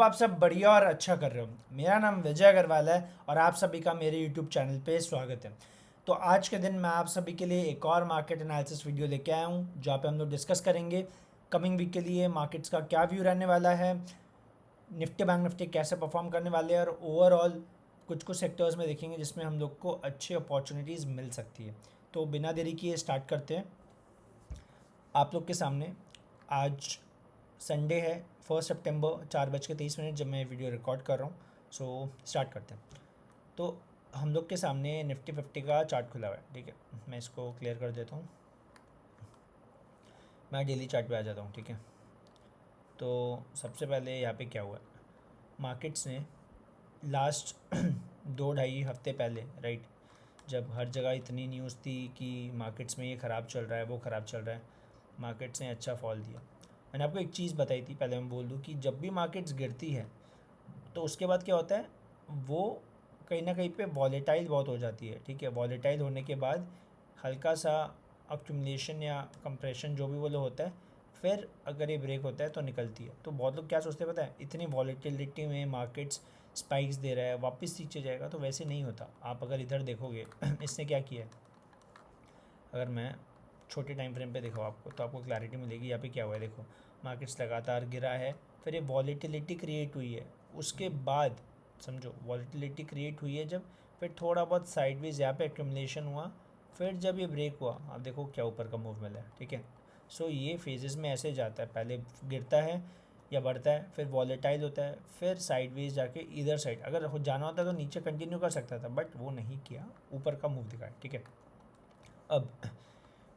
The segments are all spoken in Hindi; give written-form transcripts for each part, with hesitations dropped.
आप सब बढ़िया और अच्छा कर रहे हो। मेरा नाम विजय अग्रवाल है और आप सभी का मेरे यूट्यूब चैनल पे स्वागत है। तो आज के दिन मैं आप सभी के लिए एक और मार्केट एनालिसिस वीडियो लेके आया हूँ जहाँ पे हम लोग डिस्कस करेंगे कमिंग वीक के लिए मार्केट्स का क्या व्यू रहने वाला है, निफ्टी बैंक निफ्टी कैसे परफॉर्म करने वाले हैं और ओवरऑल कुछ कुछ सेक्टर्स में देखेंगे जिसमें हम लोग को अच्छी अपॉर्चुनिटीज़ मिल सकती है। तो बिना देरी किए स्टार्ट करते हैं। आप लोग के सामने आज संडे है 1 सितंबर 4:23 जब मैं वीडियो रिकॉर्ड कर रहा हूँ। सो स्टार्ट करते हैं। तो हम लोग के सामने निफ्टी 50 का चार्ट खुला हुआ है, ठीक है। मैं इसको क्लियर कर देता हूँ। मैं डेली चार्ट पे आ जाता हूँ, ठीक है। तो सबसे पहले यहाँ पे क्या हुआ, मार्केट्स ने लास्ट 2 ढाई हफ्ते पहले, राइट, जब हर जगह इतनी न्यूज़ थी कि मार्केट्स में ये ख़राब चल रहा है वो ख़राब चल रहा है, मार्केट्स ने अच्छा फॉल दिया। मैंने आपको एक चीज़ बताई थी, पहले मैं बोल दूँ कि जब भी मार्केट्स गिरती है तो उसके बाद क्या होता है, वो कहीं ना कहीं पे वॉलेटाइल बहुत हो जाती है, ठीक है। वॉलेटाइल होने के बाद हल्का सा अक्यूमुलेशन या कंप्रेशन जो भी वो लोग होता है, फिर अगर ये ब्रेक होता है तो निकलती है। तो बहुत लोग क्या सोचते हैं पता है, इतनी वॉलेटिलिटी में मार्केट्स स्पाइक्स दे रहा है वापस नीचे जाएगा, तो वैसे नहीं होता। आप अगर इधर देखोगे इसने क्या किया है, अगर मैं छोटे टाइम फ्रेम पे देखो आपको, तो आपको क्लैरिटी मिलेगी। यहाँ पे क्या हुआ है, देखो मार्केट्स लगातार गिरा है, फिर ये वॉलेटिलिटी क्रिएट हुई है, उसके बाद समझो वॉलेटिलिटी क्रिएट हुई है जब, फिर थोड़ा बहुत साइडवेज यहाँ पे एक्यूमुलेशन हुआ, फिर जब ये ब्रेक हुआ आप देखो क्या ऊपर का मूव मिला है, ठीक है। सो ये फेजेस में ऐसे जाता है, पहले गिरता है या बढ़ता है, फिर वॉलेटाइल होता है, फिर साइडवेज जाके इधर साइड अगर हो जाना होता तो नीचे कंटिन्यू कर सकता था, बट वो नहीं किया, ऊपर का मूव दिखाया, ठीक है। अब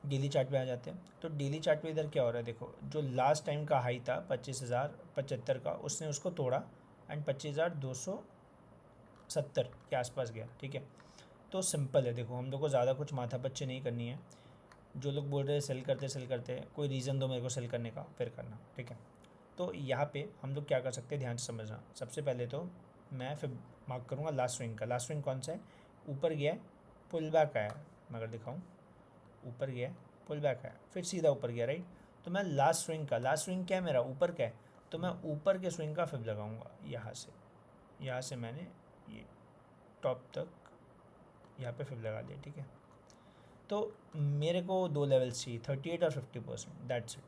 डेली चार्ट पे आ जाते हैं। तो डेली चार्ट पे इधर क्या हो रहा है, देखो जो लास्ट टाइम का हाई था 25,075 का, उसने उसको तोड़ा एंड 25,270 के आसपास गया, ठीक है। तो सिंपल है, देखो हम लोग को ज़्यादा कुछ माथा पच्ची नहीं करनी है। जो लोग बोल रहे हैं सेल करते हैं, कोई रीज़न दो मेरे को सेल करने का, फिर करना, ठीक है। तो यहाँ पे हम लोग क्या कर सकते हैं, ध्यान से समझना। सबसे पहले तो मैं फिर मार्क करूँगा लास्ट स्विंग का। लास्ट स्विंग कौन सा है, ऊपर गया है, पुल बैक आया, मैं अगर दिखाऊँ, ऊपर गया, पुल बैक आया, फिर सीधा ऊपर गया, राइट। तो मैं लास्ट स्विंग का, लास्ट स्विंग क्या है मेरा, ऊपर का है, तो मैं ऊपर के स्विंग का फिब लगाऊंगा। यहाँ से मैंने ये टॉप तक यहाँ पे फिब लगा दिया, ठीक है। तो मेरे को 2 लेवल्स चाहिए, 38 और 50%, दैट्स इट।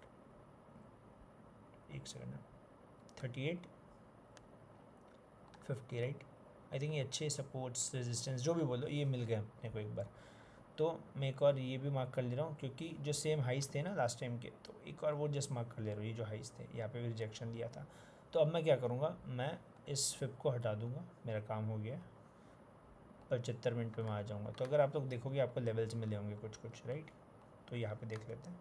एक सेकेंड, 38 50, राइट। आई थिंक ये अच्छे सपोर्ट्स रेजिस्टेंस जो भी बोलो ये मिल गए अपने को एक बार। तो मैं एक और ये भी मार्क कर ले रहा हूँ, क्योंकि जो सेम हाइस थे ना लास्ट टाइम के, तो एक और वो जस्ट मार्क कर ले रहा हूँ। ये जो हाइस थे यहाँ पे भी रिजेक्शन लिया था, तो अब मैं क्या करूँगा, मैं इस फिप को हटा दूँगा, मेरा काम हो गया। 75 मिनट पे मैं आ जाऊँगा। तो अगर आप लोग देखोगे आपको लेवल्स मिले होंगे कुछ कुछ, राइट। तो यहाँ पे देख लेते हैं,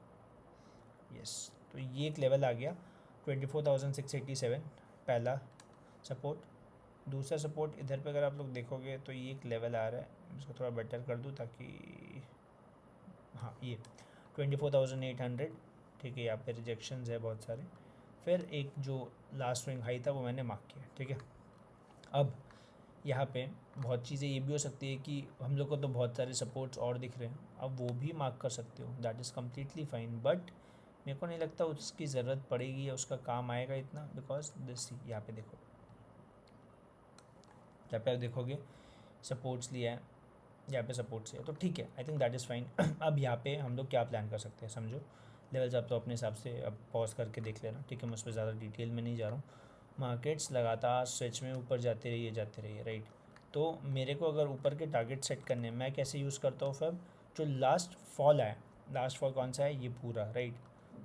यस। तो ये एक लेवल आ गया 24,687, पहला सपोर्ट। दूसरा सपोर्ट इधर पे अगर आप लोग देखोगे तो ये एक लेवल आ रहा है, इसको थोड़ा बेटर कर दूँ ताकि, हाँ ये 24,800, ठीक है। यहाँ पे रिजेक्शंस है बहुत सारे। फिर एक जो लास्ट स्विंग हाई था वो मैंने मार्क किया, ठीक है। अब यहाँ पे बहुत चीज़ें ये भी हो सकती है कि हम लोग को तो बहुत सारे सपोर्ट्स और दिख रहे हैं, अब वो भी मार्क कर सकते हो, that is completely fine, but मेरे को नहीं लगता उसकी ज़रूरत पड़ेगी या उसका काम आएगा इतना, बिकॉज दिस, यहाँ पे देखो, यहाँ पे आप देखोगे सपोर्ट्स लिया है, यहाँ पे सपोर्ट से है, तो ठीक है, I think that is fine. अब यहाँ पे हम लोग क्या प्लान कर सकते हैं, समझो लेवल्स आप तो अपने हिसाब से अब पॉज करके देख लेना, ठीक है। मैं उस पर ज़्यादा डिटेल में नहीं जा रहा हूँ। मार्केट्स लगातार स्विच में ऊपर जाते रहिए, राइट। तो मेरे को अगर ऊपर के टारगेट सेट करने हैं, मैं कैसे यूज़ करता हूँ फिर, जो लास्ट फॉल है, लास्ट फॉल कौन सा है, ये पूरा, राइट।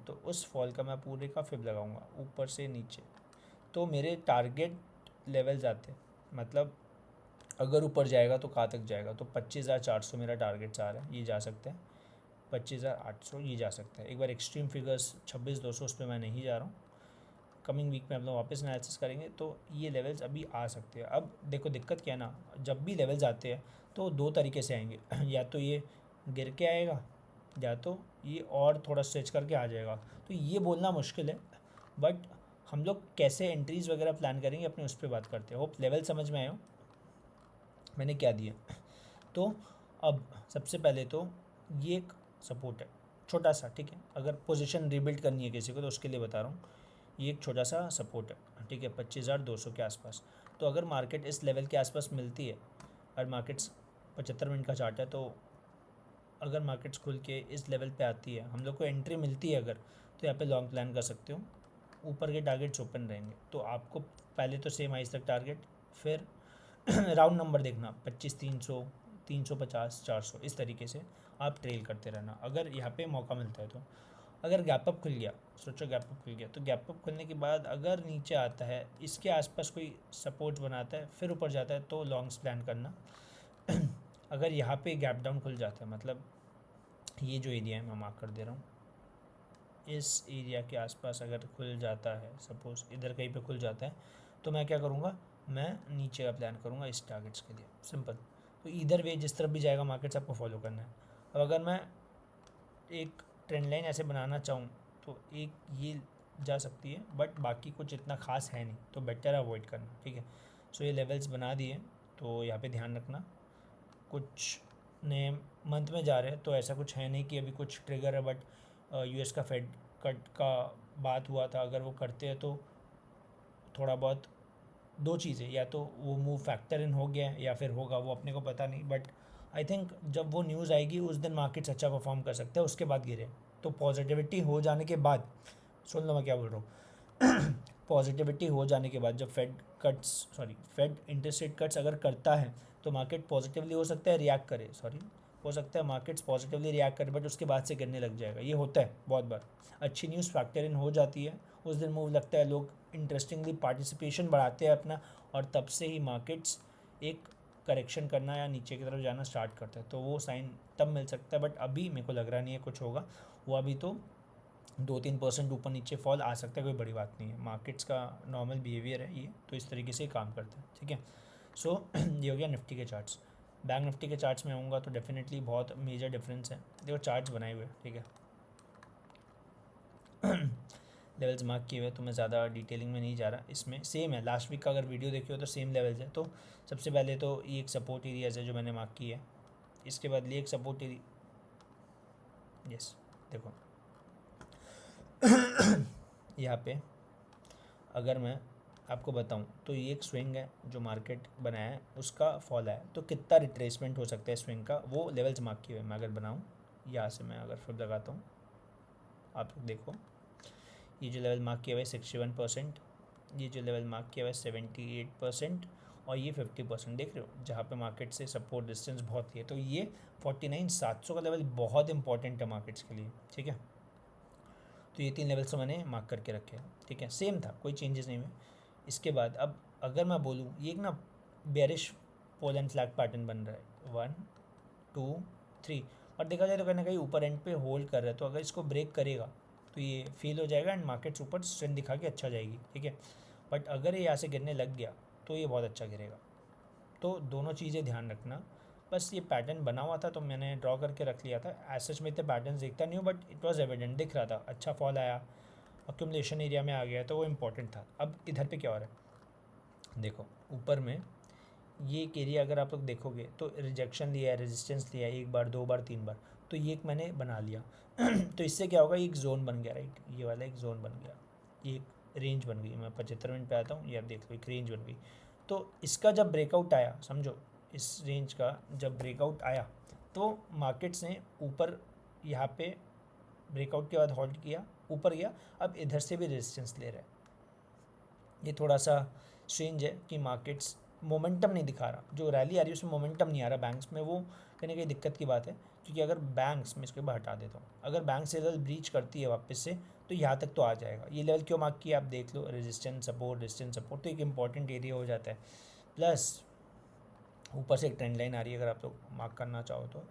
तो उस फॉल का मैं पूरे का फिब लगाऊंगा ऊपर से नीचे। तो मेरे टारगेट लेवल्स आते हैं, मतलब अगर ऊपर जाएगा तो कहाँ तक जाएगा, तो 25,400 मेरा टारगेट्स आ रहा है, ये जा सकता है। 25,800 ये जा सकता है। एक बार एक्सट्रीम फिगर्स 26,200 उस पर मैं नहीं जा रहा हूँ। कमिंग वीक में हम लोग वापस एनालिसिस करेंगे, तो ये लेवल्स अभी आ सकते हैं। अब देखो दिक्कत क्या है ना, जब भी लेवल्स आते हैं तो दो तरीके से आएंगे या तो ये गिर के आएगा, या तो ये और थोड़ा स्ट्रेच करके आ जाएगा। तो ये बोलना मुश्किल है, बट हम लोग कैसे एंट्रीज़ वगैरह प्लान करेंगे अपने उस पर बात करते हैं। होप लेवल समझ में आए हो मैंने क्या दिया। तो अब सबसे पहले तो ये एक सपोर्ट है छोटा सा, ठीक है। अगर पोजीशन रीबिल्ड करनी है किसी को तो उसके लिए बता रहा हूँ। ये एक छोटा सा सपोर्ट है, ठीक है, 25,200 के आसपास। तो अगर मार्केट इस लेवल के आसपास मिलती है, और मार्केट्स 75 मिनट का चार्ट है, तो अगर मार्केट्स खुल के इस लेवल पे आती है, हम लोग को एंट्री मिलती है अगर, तो यहाँ पे लॉन्ग प्लान कर सकते हो। ऊपर के टारगेट्स ओपन रहेंगे, तो आपको पहले तो सेम आइस तक टारगेट, फिर राउंड नंबर देखना 25, 300, 350, 400, इस तरीके से आप ट्रेल करते रहना अगर यहाँ पे मौका मिलता है तो। अगर गैप अप खुल गया, सोचो गैप अप खुल गया, तो गैप अप खुलने के बाद अगर नीचे आता है, इसके आसपास कोई सपोर्ट बनाता है, फिर ऊपर जाता है, तो लॉन्ग्स प्लान करना। अगर यहाँ पे गैप डाउन खुल जाता है, मतलब ये जो एरिया है मैं मार्क कर दे रहा हूँ, इस एरिया के आसपास अगर खुल जाता है, सपोज़ इधर कहीं पे खुल जाता है, तो मैं क्या करूँगा, मैं नीचे का प्लान करूँगा इस टारगेट्स के लिए, सिंपल। तो इधर वे जिस तरफ भी जाएगा मार्केट्स आपको फॉलो करना है। अब अगर मैं एक ट्रेंड लाइन ऐसे बनाना चाहूँ, तो एक ये जा सकती है, बट बाकी कुछ इतना खास है नहीं, तो बेटर अवॉइड करना, ठीक है। सो ये लेवल्स बना दिए, तो यहाँ पे ध्यान रखना। कुछ नए मंथ में जा रहे हैं, तो ऐसा कुछ है नहीं कि अभी कुछ ट्रिगर है, बट यूएस का फेड कट का बात हुआ था, अगर वो करते हैं तो थोड़ा बहुत दो चीज़ें, या तो वो मूव फैक्टर इन हो गया है या फिर होगा, वो अपने को पता नहीं, बट आई थिंक जब वो न्यूज़ आएगी उस दिन मार्केट्स अच्छा परफॉर्म कर सकते हैं, उसके बाद गिरे। तो पॉजिटिविटी हो जाने के बाद, सुन लो मैं क्या बोल रहा हूँ, पॉजिटिविटी हो जाने के बाद जब फेड इंटरेस्ट रेट कट्स अगर करता है, तो मार्केट पॉजिटिवली हो सकता है रिएक्ट करे, हो सकता है मार्केट्स पॉजिटिवली रिएक्ट करे, बट उसके बाद से गिरने लग जाएगा, ये होता है बहुत बार। अच्छी न्यूज़ फैक्टर इन हो जाती है, उस दिन मूव लगता है, लोग इंटरेस्टिंगली पार्टिसिपेशन बढ़ाते हैं अपना, और तब से ही मार्केट्स एक करेक्शन करना या नीचे की तरफ जाना स्टार्ट करता है, तो वो साइन तब मिल सकता है। बट अभी मेरे को लग रहा नहीं है कुछ होगा, वो अभी तो 2-3% ऊपर नीचे फॉल आ सकता है, कोई बड़ी बात नहीं है, मार्केट्स का नॉर्मल बिहेवियर है ये, तो इस तरीके से काम करता है, ठीक है। सो ये हो गया निफ्टी के चार्ट्स। बैंक निफ्टी के चार्ट्स में आऊँगा तो डेफिनेटली बहुत मेजर डिफरेंस है, देखो चार्ट्स बनाए हुए, ठीक है। लेवल्स मार्क किए हुए, तो मैं ज़्यादा डिटेलिंग में नहीं जा रहा, इसमें सेम है, लास्ट वीक का अगर वीडियो देखी हो तो सेम लेवल्स है। तो सबसे पहले तो ये एक सपोर्ट एरियाज़ है जो मैंने मार्क की है, इसके बाद ये एक सपोर्ट एरिया, यस देखो यहाँ पे अगर मैं आपको बताऊं, तो ये एक स्विंग है जो मार्केट बनाया है, उसका फॉल है, तो कितना रिट्रेसमेंट हो सकता है स्विंग का, वो लेवल्स मार्क किए हुए मैं अगर बनाऊं, यहाँ से मैं अगर फिर लगाता हूँ, आप देखो ये जो लेवल मार्क किया हुआ है 61%, ये जो लेवल मार्क किया हुआ है 78%, और ये 50%, देख रहे हो जहाँ पे मार्केट से सपोर्ट डिस्टेंस बहुत ही है, तो ये 49,700 का लेवल बहुत इंपॉर्टेंट है मार्केट्स के लिए, ठीक है। तो ये 3 लेवल्स तो मैंने मार्क करके रखे हैं, ठीक है, सेम था, कोई चेंजेस नहीं हुए। इसके बाद अब अगर मैं बोलूँ, ये एक ना bearish pole and flag pattern बन रहा है, 1 2 3, और देखा जाए तो कहीं ना कहीं ऊपर एंड पे होल्ड कर रहा है, तो अगर इसको ब्रेक करेगा तो ये फील हो जाएगा एंड मार्केट्स ऊपर स्ट्रेंथ दिखा के अच्छा जाएगी, ठीक है। बट अगर ये यहाँ से गिरने लग गया तो ये बहुत अच्छा गिरेगा, तो दोनों चीज़ें ध्यान रखना। बस ये पैटर्न बना हुआ था तो मैंने ड्रॉ करके रख लिया था, एज सच में इतने पैटर्न देखता नहीं हूँ, बट इट वॉज एविडेंट, दिख रहा था, अच्छा फॉल आया, अक्यूमुलेशन एरिया में आ गया, तो वो इंपॉर्टेंट था। अब इधर पे क्या हो रहा है, देखो ऊपर में ये एक एरिया अगर आप लोग देखोगे तो रिजेक्शन लिया है, रेजिस्टेंस लिया है, 1 बार 2 बार 3 बार, तो ये एक मैंने बना लिया। तो इससे क्या होगा, एक जोन बन गया, राइट, ये वाला एक जोन बन गया, ये एक रेंज बन गई। मैं 75 मिनट पे आता हूँ, ये आप देख लो एक रेंज बन गई। तो इसका जब ब्रेकआउट आया, समझो इस रेंज का जब ब्रेकआउट आया, तो मार्केट्स ने ऊपर यहाँ पे ब्रेकआउट के बाद होल्ड किया, ऊपर गया, अब इधर से भी रेजिस्टेंस ले रहा है। ये थोड़ा सा स्ट्रेंज है कि मार्केट्स मोमेंटम नहीं दिखा रहा, जो रैली आ रही है उसमें मोमेंटम नहीं आ रहा बैंक्स में, वो कहीं ना कहीं दिक्कत की बात है। क्योंकि अगर बैंक्स में, इसको बाहर हटा देता हूँ, अगर बैंक से लेवल ब्रीच करती है वापस से, तो यहाँ तक तो आ जाएगा। ये लेवल क्यों मार्क किया आप देख लो, रेजिस्टेंस सपोर्ट, तो एक इंपॉर्टेंट एरिया हो जाता है। प्लस ऊपर से एक ट्रेंड लाइन आ रही है, अगर आप लोग मार्क करना चाहो तो,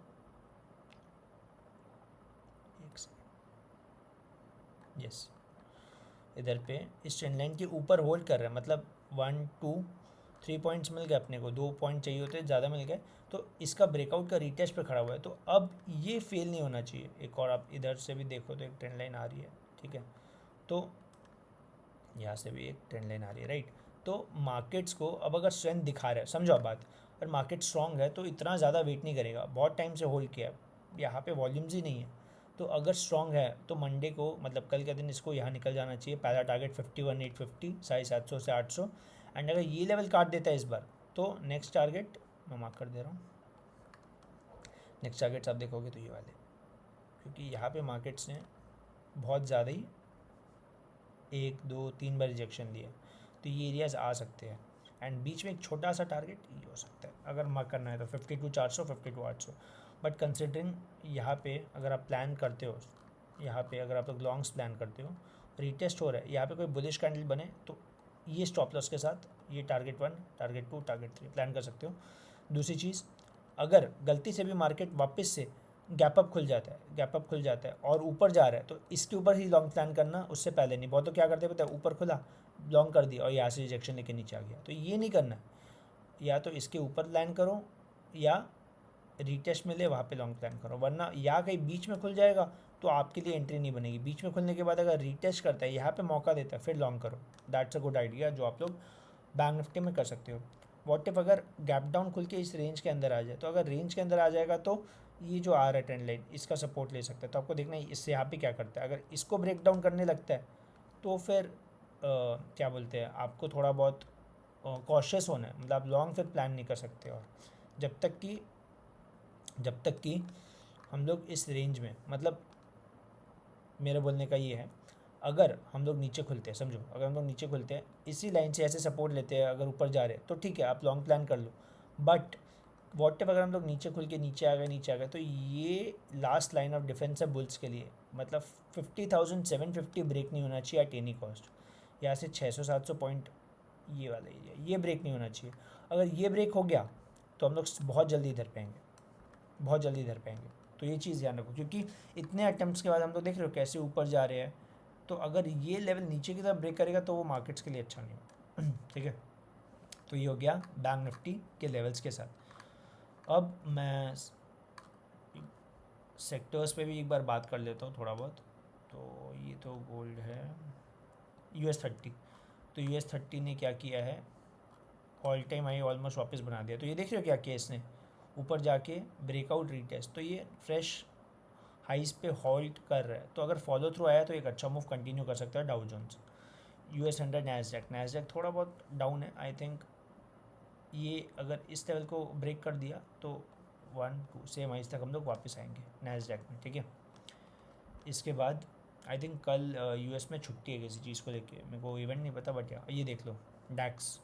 यस इधर पे इस ट्रेंड लाइन के ऊपर होल्ड कर रहा है, मतलब 1 2 3 पॉइंट्स मिल गए अपने को, 2 पॉइंट चाहिए होते ज़्यादा मिल गए, तो इसका ब्रेकआउट का रीटेस्ट पे खड़ा हुआ है, तो अब ये फेल नहीं होना चाहिए। एक और आप इधर से भी देखो तो एक ट्रेंड लाइन आ रही है, ठीक है, तो यहाँ से भी एक ट्रेंड लाइन आ रही है, राइट। तो मार्केट्स को अब अगर स्ट्रेंथ दिखा रहा है, समझो आप बात, अगर मार्केट स्ट्रॉन्ग है तो इतना ज़्यादा वेट नहीं करेगा, बहुत टाइम से होल्ड किया है, यहाँ पे वॉल्यूम्स ही नहीं है, तो अगर स्ट्रॉन्ग है तो मंडे को मतलब कल के दिन इसको यहाँ निकल जाना चाहिए। पहला टारगेट 51,850 750 से 800 एंड अगर ये लेवल काट देता है इस बार तो नेक्स्ट टारगेट मैं मार्क कर दे रहा हूँ। नेक्स्ट टारगेट्स आप देखोगे तो ये वाले, क्योंकि यहाँ पे मार्केट्स ने बहुत ज़्यादा ही 1 2 3 बार रिजेक्शन दिया, तो ये एरियाज़ आ सकते हैं एंड बीच में एक छोटा सा टारगेट ये हो सकता है अगर मार्क करना है तो 52,400 52,800। बट कंसिडरिंग यहाँ पे अगर आप प्लान करते हो, यहाँ पे अगर आप लोग लॉन्ग्स प्लान करते हो, रीटेस्ट हो रहा है, यहाँ पे कोई बुलिश कैंडल बने तो ये स्टॉप लॉस के साथ ये टारगेट 1 टारगेट 2 टारगेट 3 प्लान कर सकते हो। दूसरी चीज़, अगर गलती से भी मार्केट वापस से गैप अप खुल जाता है और ऊपर जा रहा है तो इसके ऊपर ही लॉन्ग प्लान करना, उससे पहले नहीं। बहुत तो क्या करते हैं पता है, ऊपर खुला लॉन्ग कर दिया और यहाँ से रिजेक्शन लेके नीचे आ गया, तो ये नहीं करना। या तो इसके ऊपर प्लान करो या रीटेस्ट मिले वहाँ पे लॉन्ग प्लान करो, वरना या कहीं बीच में खुल जाएगा तो आपके लिए एंट्री नहीं बनेगी। बीच में खुलने के बाद अगर रीटेस्ट करता है, यहाँ पे मौका देता है, फिर लॉन्ग करो। दैट्स अ गुड आइडिया जो आप लोग बैंक निफ्टी में कर सकते हो। वॉट इफ अगर गैप डाउन खुल के इस रेंज के अंदर आ जाए, तो अगर रेंज के अंदर आ जाएगा तो ये जो आ रहा है ट्रेंड लाइन इसका सपोर्ट ले सकता है। तो आपको देखना है इससे यहाँ पे क्या करता है। अगर इसको ब्रेक डाउन करने लगता है तो फिर क्या बोलते हैं, आपको थोड़ा बहुत कॉशियस होना है, मतलब आप लॉन्ग फिर प्लान नहीं कर सकते। और जब तक कि हम लोग इस रेंज में, मतलब मेरे बोलने का ये है, अगर हम लोग नीचे खुलते हैं, समझो अगर हम लोग नीचे खुलते हैं इसी लाइन से ऐसे सपोर्ट लेते हैं, अगर ऊपर जा रहे हैं तो ठीक है आप लॉन्ग प्लान कर लो। बट वॉट इफ अगर हम लोग नीचे खुल के नीचे आ गए तो ये लास्ट लाइन ऑफ डिफेंस है बुल्स के लिए। मतलब 50,750 ब्रेक नहीं होना चाहिए एट एनी कॉस्ट। यहाँ से 600-700 पॉइंट ये वाला एरिया ये ब्रेक नहीं होना चाहिए। अगर ये ब्रेक हो गया तो हम लोग बहुत जल्दी इधर पे आएंगे, बहुत जल्दी इधर पे आएंगे। तो ये चीज़ ध्यान रखो, क्योंकि इतने अटैम्प्ट्स के बाद हम लोग देख रहे हो कैसे ऊपर जा रहे हैं। तो अगर ये लेवल नीचे की तरफ ब्रेक करेगा तो वो मार्केट्स के लिए अच्छा नहीं होगा। ठीक है, तो ये हो गया बैंक निफ्टी के लेवल्स के साथ। अब मैं सेक्टर्स पे भी एक बार बात कर लेता हूँ थोड़ा बहुत। तो ये तो गोल्ड है, US30। तो US30 ने क्या किया है, ऑल टाइम हाई ऑलमोस्ट वापस बना दिया। तो ये देख रहे हो क्या किया इसने, ऊपर जाके ब्रेकआउट रीटेस्ट, तो ये फ्रेश हाइस पे होल्ड कर रहा है। तो अगर फॉलो थ्रू आया तो एक अच्छा मूव कंटिन्यू कर सकता है डाउ जोन्स। US100 नैस्डैक थोड़ा बहुत डाउन है आई थिंक। ये अगर इस लेवल को ब्रेक कर दिया तो 1 2 सेम हाइस तक हम लोग वापस आएंगे नैस्डैक में। ठीक है, इसके बाद आई थिंक कल US में छुट्टी है किसी चीज़ को लेके, मेरे को इवेंट नहीं पता, बट ये देख लो डैक्स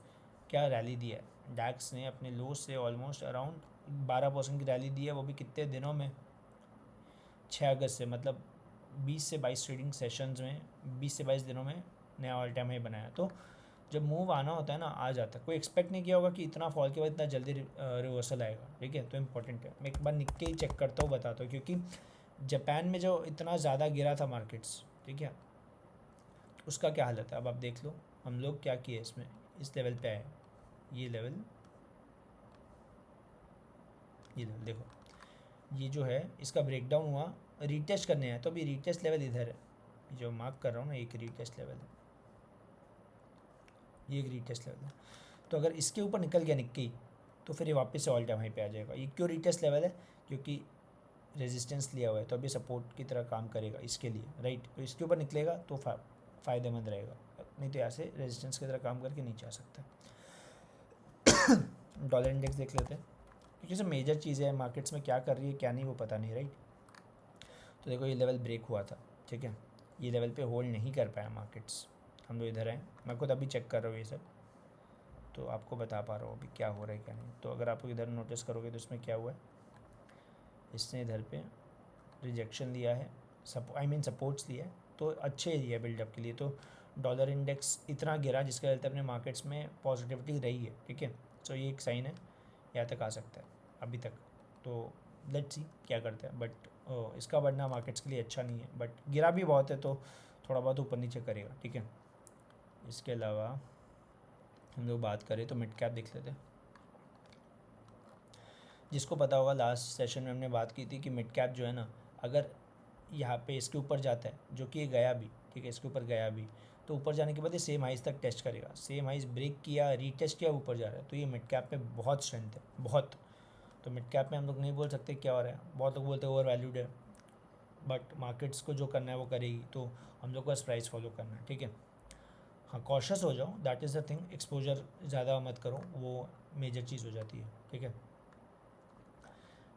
क्या रैली दी है। डैक्स ने अपने लो से ऑलमोस्ट अराउंड 12% की रैली दी है, वो भी कितने दिनों में, 6 अगस्त से। मतलब 20 से 22 ट्रेडिंग सेशंस में 20 से 22 दिनों में नया ऑल टाइम हाई बनाया। तो जब मूव आना होता है ना, आ जाता है। कोई एक्सपेक्ट नहीं किया होगा कि इतना फॉल के बाद इतना जल्दी रिवर्सल आएगा। ठीक है, तो इम्पोर्टेंट है। मैं एक बार निक के ही चेक करता हूँ, बताता हूँ, क्योंकि जापान में जो इतना ज़्यादा गिरा था मार्केट्स, ठीक है, उसका क्या हालत है अब आप देख लो। हम लोग क्या किए इसमें, इस लेवल पे आए, ये लेवल देखो, ये जो है इसका ब्रेकडाउन हुआ, रीटेस्ट करने हैं। तो अभी रीटेस्ट लेवल इधर है, जो मार्क कर रहा हूँ ना, एक रीटेस्ट लेवल है, ये एक रीटेस्ट लेवल है। तो अगर इसके ऊपर निकल गया निक्की तो फिर ये वापस से ऑल टाइम हाई पे आ जाएगा। ये क्यों रीटेस्ट लेवल है, क्योंकि रेजिस्टेंस लिया हुआ है, तो अभी सपोर्ट की तरह काम करेगा इसके लिए, राइट। तो इसके ऊपर निकलेगा तो फ़ायदेमंद रहेगा, नहीं तो ऐसे रेजिस्टेंस की तरह काम करके नीचे आ सकता है। डॉलर इंडेक्स देख लेते हैं, क्योंकि सब मेजर चीज़ें हैं मार्केट्स में, क्या कर रही है क्या नहीं वो पता नहीं, राइट। तो देखो ये लेवल ब्रेक हुआ था, ठीक है, ये लेवल पे होल्ड नहीं कर पाया मार्केट्स, हम लोग इधर आए। मैं खुद अभी चेक कर रहा हूँ ये सब, तो आपको बता पा रहा हूँ अभी क्या हो रहा है क्या नहीं। तो अगर आप इधर नोटिस करोगे तो इसमें क्या हुआ है, इसने इधर पे रिजेक्शन लिया है, सपोर्ट्स लिया है, तो अच्छे एरिया बिल्डअप के लिए। तो डॉलर इंडेक्स इतना गिरा जिसके चलते अपने मार्केट्स में पॉजिटिविटी रही है, ठीक है। सो ये एक साइन है, यहाँ तक आ सकता है अभी तक। तो लेट्स सी क्या करते हैं, बट इसका बढ़ना मार्केट्स के लिए अच्छा नहीं है, बट गिरा भी बहुत है तो थोड़ा बहुत ऊपर नीचे करेगा, ठीक है। इसके अलावा हम लोग बात करें तो मिड कैप देख लेते हैं। जिसको पता होगा लास्ट सेशन में हमने बात की थी कि मिड कैप जो है ना, अगर यहाँ पे इसके ऊपर जाता है, जो कि ये गया भी, ठीक है, इसके ऊपर गया भी, तो ऊपर जाने के बाद ये सेम हाइस तक टेस्ट करेगा। सेम हाइस ब्रेक किया, रीटेस्ट किया, ऊपर जा रहा है, तो ये मिड कैप में बहुत स्ट्रेंथ है, बहुत। तो मिड कैप में हम लोग नहीं बोल सकते क्या हो रहा है, बहुत लोग बोलते हैं ओवर वैल्यूड है, बट मार्केट्स को जो करना है वो करेगी, तो हम लोग को बस प्राइस फॉलो करना है, ठीक है। हाँ, कॉशियस हो जाओ, that is the thing, exposure ज़्यादा मत करो, वो मेजर चीज़ हो जाती है, ठीक है।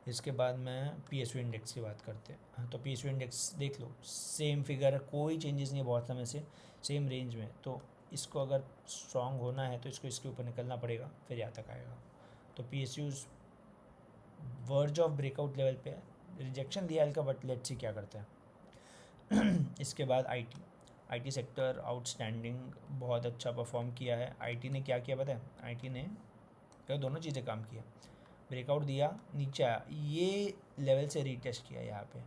इसके बाद मैं PSU इंडेक्स की बात करते हैं। हाँ, तो PSU इंडेक्स देख लो, सेम फिगर है, कोई चेंजेस नहीं है बहुत समय से, सेम रेंज में। तो इसको अगर स्ट्रॉन्ग होना है तो इसको इसके ऊपर निकलना पड़ेगा, फिर यहाँ तक आएगा। तो PSUs verge of breakout level पे है, रिजेक्शन दिया का, बट लेट्स सी क्या करते हैं। इसके बाद IT सेक्टर आउटस्टैंडिंग, बहुत अच्छा परफॉर्म किया है। IT ने क्या किया पता है, IT ने क्या दोनों चीज़ें काम किया, ब्रेकआउट दिया, नीचे आया, ये लेवल से रीटेस्ट किया यहाँ पे,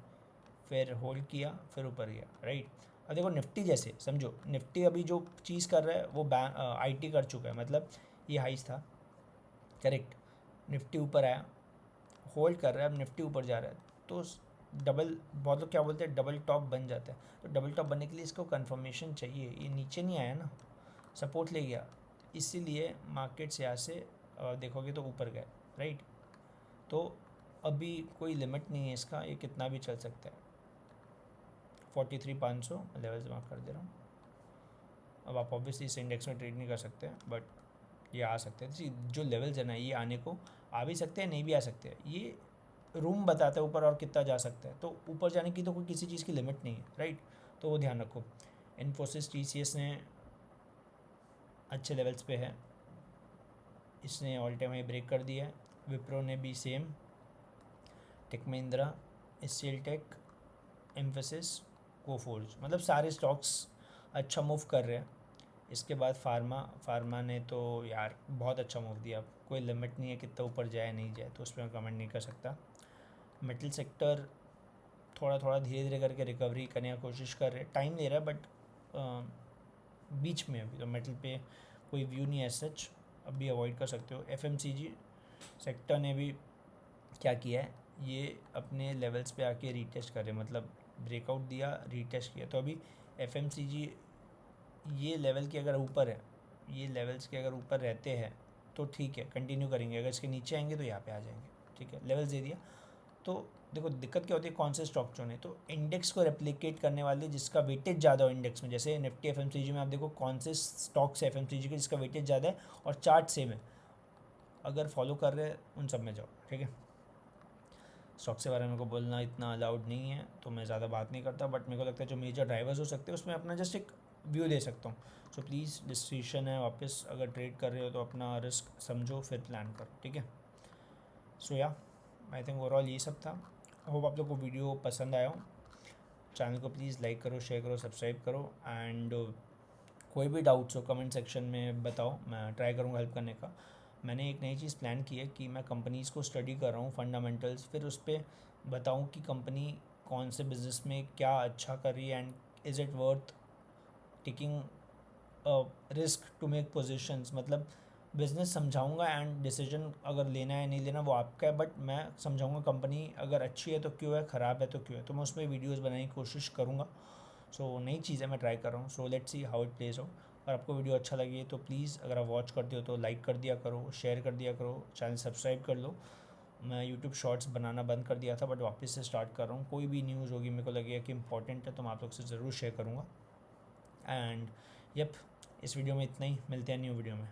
फिर होल्ड किया, फिर ऊपर गया, राइट। अब देखो निफ्टी जैसे समझो, निफ्टी अभी जो चीज़ कर रहा है वो IT कर चुका है, मतलब ये हाइस था, करेक्ट, निफ्टी ऊपर आया, होल्ड कर रहा है, अब निफ्टी ऊपर जा रहा है, तो डबल, बहुत लोग क्या बोलते हैं, डबल टॉप बन जाता है। तो डबल टॉप बनने के लिए इसको कंफर्मेशन चाहिए, ये नीचे नहीं आया ना, सपोर्ट ले गया, इसीलिए मार्केट्स यहाँ से देखोगे तो ऊपर गए, राइट। तो अभी कोई लिमिट नहीं है इसका, ये कितना भी चल सकता है। 43,500 लेवल्स मार्क कर दे रहा हूँ। अब आप ऑब्वियसली इस इंडेक्स में ट्रेड नहीं कर सकते, बट ये आ सकते हैं, जो लेवल्स है ना, ये आने को आ भी सकते हैं, नहीं भी आ सकते हैं, ये रूम बताता है ऊपर और कितना जा सकता है। तो ऊपर जाने की तो कोई किसी चीज़ की लिमिट नहीं है, राइट, तो वो ध्यान रखो। इन्फोसिस TCS ने अच्छे लेवल्स पे है, इसने ऑल टाइम हाई ब्रेक कर दिया है। विप्रो ने भी same, tech Mahindra, SCL tech, Mphasis, Coforge, मतलब सारे स्टॉक्स अच्छा मूव कर रहे हैं। इसके बाद फार्मा ने तो यार बहुत अच्छा मूव दिया, कोई लिमिट नहीं है कितना ऊपर जाए नहीं जाए, तो उस पर मैं कमेंट नहीं कर सकता। मेटल सेक्टर थोड़ा थोड़ा धीरे धीरे करके रिकवरी करने की कोशिश कर रहे हैं, टाइम ले रहा है, बट बीच में अभी तो मेटल पे कोई व्यू नहीं है सच, अभी अवॉइड कर सकते हो। FMCG सेक्टर ने भी क्या किया है, ये अपने लेवल्स पे आके रीटेस्ट करे, मतलब ब्रेकआउट दिया, रीटेस्ट किया, तो अभी FMCG ये लेवल के अगर ऊपर है, ये लेवल्स के अगर ऊपर रहते हैं तो ठीक है, कंटिन्यू करेंगे, अगर इसके नीचे आएंगे तो यहाँ पे आ जाएंगे, ठीक है। लेवल्स दे दिया, तो देखो दिक्कत क्या होती है, कौन से स्टॉक चुने, तो इंडेक्स को रेप्लिकेट करने वाले जिसका वेटेज ज़्यादा हो इंडेक्स में, जैसे निफ्टी FMCG में आप देखो कौन से स्टॉक्स है FMCG के जिसका वेटेज ज़्यादा है और चार्ट सेम है, अगर फॉलो कर रहे हैं उन सब में जाओ, ठीक है। स्टॉक्स के बारे में मेरे को बोलना इतना अलाउड नहीं है, तो मैं ज़्यादा बात नहीं करता, बट मेरे को लगता है जो मेजर ड्राइवर्स हो सकते हैं उसमें अपना जस्ट एक व्यू दे सकता हूँ। सो प्लीज़ डिस्क्रिप्शन है, वापस अगर ट्रेड कर रहे हो तो अपना रिस्क समझो फिर प्लान करो, ठीक है। सो या आई थिंक ओवरऑल ये सब था, होप आप लोग को वीडियो पसंद आया हो। चैनल को प्लीज़ लाइक करो, शेयर करो, सब्सक्राइब करो, एंड कोई भी डाउट्स हो कमेंट सेक्शन में बताओ, मैं ट्राई करूँगा हेल्प करने का। मैंने एक नई चीज़ प्लान की है कि मैं कंपनीज़ को स्टडी कर रहा हूँ फंडामेंटल्स, फिर उस पर बताऊँ कि कंपनी कौन से बिज़नेस में क्या अच्छा कर रही है, and is it worth taking risk to make positions, मतलब बिज़नेस समझाऊंगा एंड डिसीजन अगर लेना है नहीं लेना वो आपका है, बट मैं समझाऊंगा कंपनी अगर अच्छी है तो क्यों है, ख़राब है तो क्यों है, तो मैं उसमें वीडियोज़ बनाने की कोशिश करूँगा। सो नई चीज़ है, मैं ट्राई कर रहा हूँ, so let's see how it plays out. अगर आपको वीडियो अच्छा लगे तो प्लीज़ अगर आप वॉच करते हो तो लाइक कर दिया करो, शेयर कर दिया करो, चैनल सब्सक्राइब कर लो। मैं यूट्यूब शॉर्ट्स बनाना बंद कर दिया था, बट वापस से स्टार्ट कर रहा हूँ, कोई भी न्यूज़ होगी मेरे को लगेगा कि इंपॉर्टेंट है तो मैं आप लोग से ज़रूर शेयर करूँगा। एंड यप, इस वीडियो में इतना ही, मिलते हैं न्यू वीडियो में।